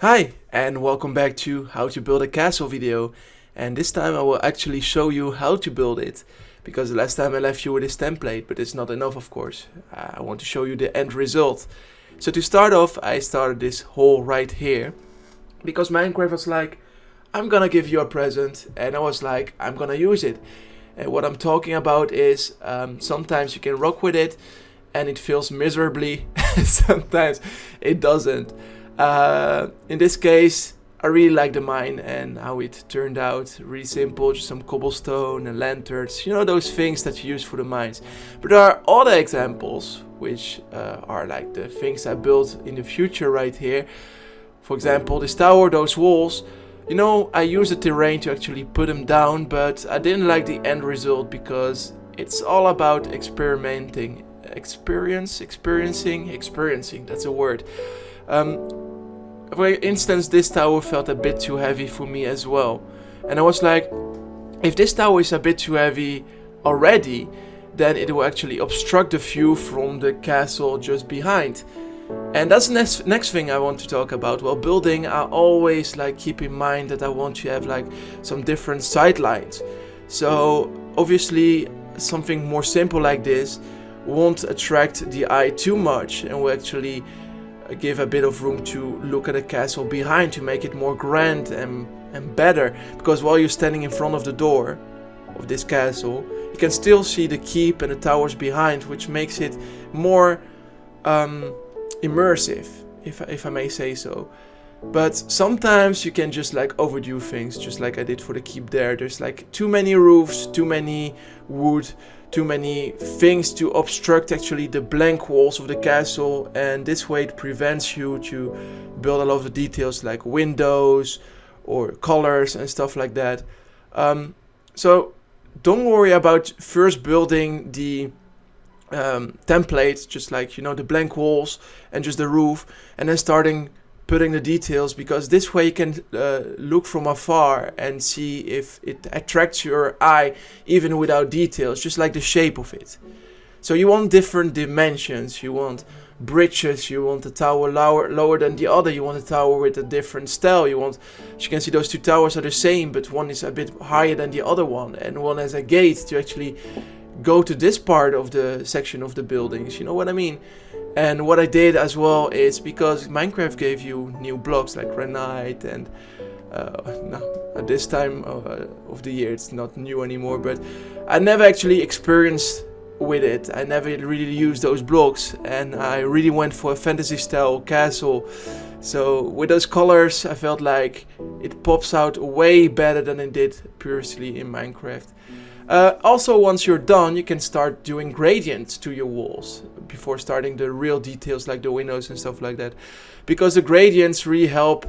Hi, and welcome back to how to build a castle video. And this time I will actually show you how to build it, because the last time I left you with this template, but it's not enough, of course. I want to show you the end result. So to start off, I started this hole right here because Minecraft was like, I'm gonna give you a present, and I was like, I'm gonna use it. And what I'm talking about is sometimes you can rock with it and it feels miserably, sometimes it doesn't. In this case, I really like the mine and how it turned out. Really simple, just some cobblestone and lanterns, you know, those things that you use for the mines. But there are other examples which are like the things I built in the future right here. For example, this tower, those walls. You know, I used the terrain to actually put them down, but I didn't like the end result because it's all about experimenting. Experiencing, that's a word. For instance, this tower felt a bit too heavy for me as well. And I was like, if this tower is a bit too heavy already, then it will actually obstruct the view from the castle just behind. And that's the next thing I want to talk about. While building, I always like keep in mind that I want to have like some different sidelines. So obviously something more simple like this won't attract the eye too much and will actually give a bit of room to look at the castle behind to make it more grand and better. Because while you're standing in front of the door of this castle, you can still see the keep and the towers behind, which makes it more immersive, if I may say so. But sometimes you can just like overdo things, just like I did for the keep there. There's like too many roofs, too many wood, too many things to obstruct actually the blank walls of the castle, and this way it prevents you to build a lot of the details like windows or colors and stuff like that. So don't worry about first building the template, just like, you know, the blank walls and just the roof, and then starting putting the details, because this way you can look from afar and see if it attracts your eye even without details, just like the shape of it. So you want different dimensions, you want bridges, you want the tower lower than the other, you want a tower with a different style, you want, as you can see, those two towers are the same, but one is a bit higher than the other one, and one has a gate to actually go to this part of the section of the buildings, you know what I mean? And what I did as well is, because Minecraft gave you new blocks like granite and no, at this time of the year it's not new anymore, but I never actually experienced with it. I never really used those blocks, and I really went for a fantasy style castle. So with those colors I felt like it pops out way better than it did previously in Minecraft. Also, once you're done, you can start doing gradients to your walls before starting the real details like the windows and stuff like that, because the gradients really help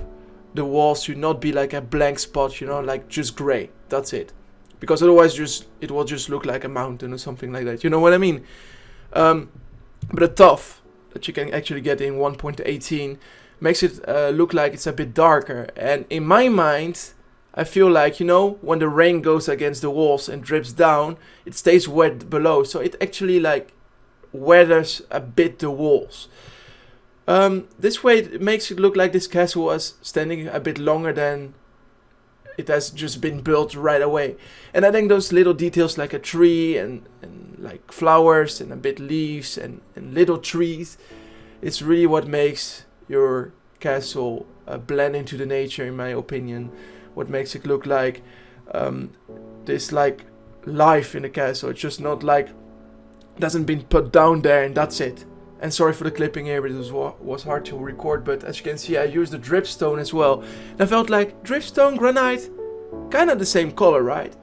the walls to not be like a blank spot, you know, like just gray, that's it, because otherwise it will just look like a mountain or something like that, you know what I mean? But the tuff that you can actually get in 1.18 makes it look like it's a bit darker, and in my mind I feel like, you know, when the rain goes against the walls and drips down, it stays wet below. So it actually like weathers a bit the walls. This way it makes it look like this castle was standing a bit longer than it has just been built right away. And I think those little details like a tree and like flowers and a bit leaves and little trees, it's really what makes your castle blend into the nature, in my opinion. What makes it look like this like life in the castle. It's just not like it hasn't been put down there and that's it. And sorry for the clipping here, but it was hard to record. But as you can see, I used the dripstone as well. And I felt like dripstone, granite, kind of the same color, right?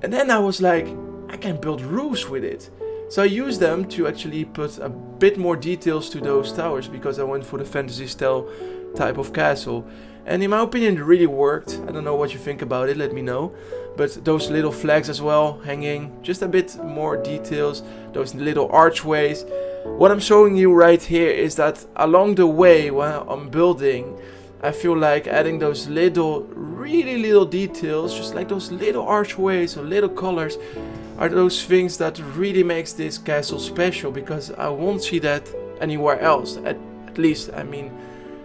And then I was like, I can build roofs with it. So I used them to actually put a bit more details to those towers, because I went for the fantasy style type of castle. And in my opinion it really worked. I don't know what you think about it, let me know. But those little flags as well hanging, just a bit more details, those little archways. What I'm showing you right here is that along the way while I'm building, I feel like adding those little, really little details, just like those little archways or little colors, are those things that really makes this castle special, because I won't see that anywhere else. At least, I mean,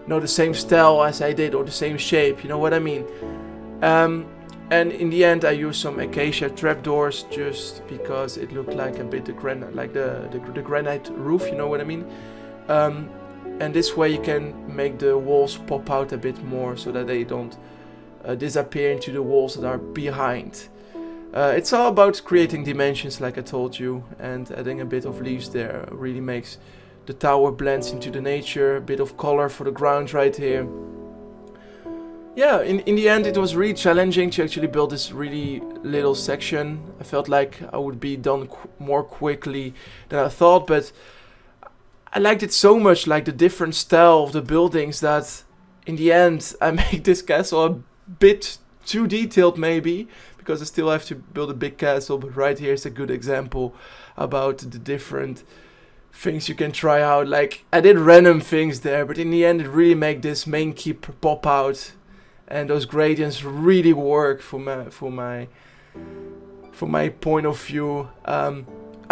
the same style as I did or the same shape, you know what I mean. And in the end I used some acacia trapdoors just because it looked like a bit the granite roof, you know what I mean. And this way you can make the walls pop out a bit more so that they don't disappear into the walls that are behind. It's all about creating dimensions, like I told you, and adding a bit of leaves there really makes the tower blends into the nature, a bit of color for the ground right here. Yeah, in the end it was really challenging to actually build this really little section. I felt like I would be done more quickly than I thought, but I liked it so much, like the different style of the buildings, that in the end I make this castle a bit too detailed maybe, because I still have to build a big castle, but right here is a good example about the different things you can try out. Like I did random things there, but in the end it really made this main keep pop out, and those gradients really work for my point of view. I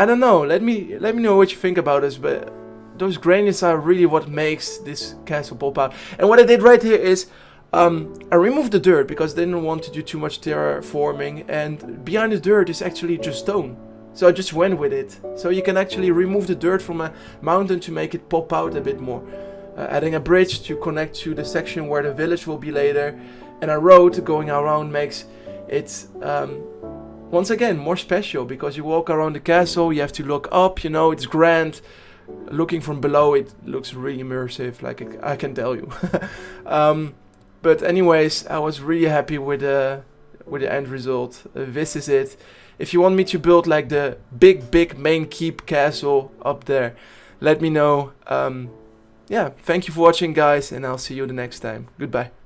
don't know, let me know what you think about this, but those gradients are really what makes this castle pop out. And what I did right here is I removed the dirt because I didn't want to do too much terraforming, and behind the dirt is actually just stone. So I just went with it. So you can actually remove the dirt from a mountain to make it pop out a bit more. Adding a bridge to connect to the section where the village will be later, and a road going around makes it once again more special, because you walk around the castle, you have to look up, you know, it's grand. Looking from below it looks really immersive, like I can tell you. But anyways, I was really happy with the end result. This is it. If you want me to build like the big main keep castle up there, let me know. Yeah, thank you for watching guys, and I'll see you the next time. Goodbye.